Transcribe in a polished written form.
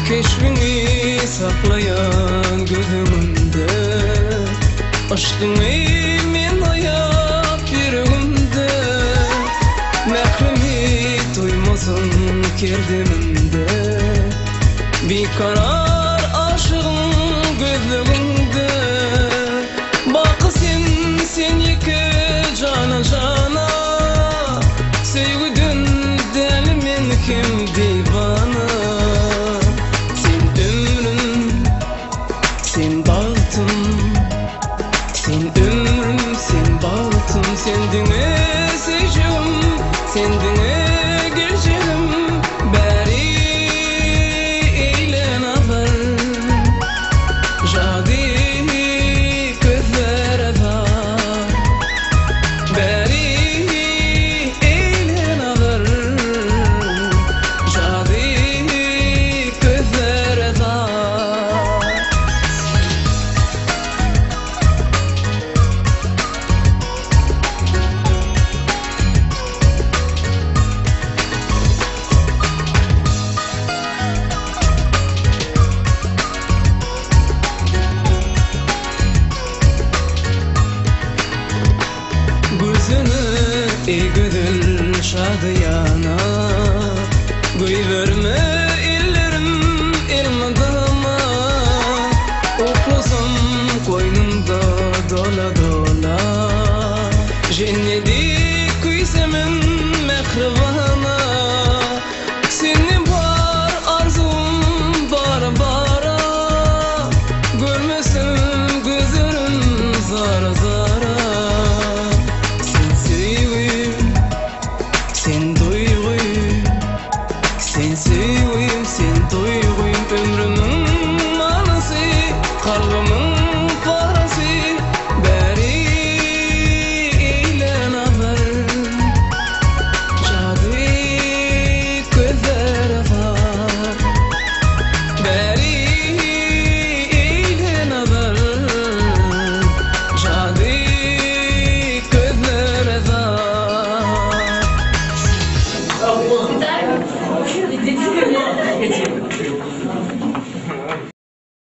Keşfini saklayan gözümünde, açtın ey men hayat yüreğimde. Mehremi duymasın kerdiminde, bir karar aşığın gözlerinde. Bak sen yıkı cana cana, sevgiden deli men kim divana. Sen baltım, sen ömrüm, sen baltım, sendine sevcim, sendine geleceğim. Beri eyle nazar, jadi gözlere var. Beri eyle nazar, jadi gözlere var. Ey gönül şadıyana, koy verme ellerim elmadama. Oklasam koynumda dola dola, jenneti kuysemin mehribana. Senin var arzum bara bara, görmesin gözlerim zara zara. Sen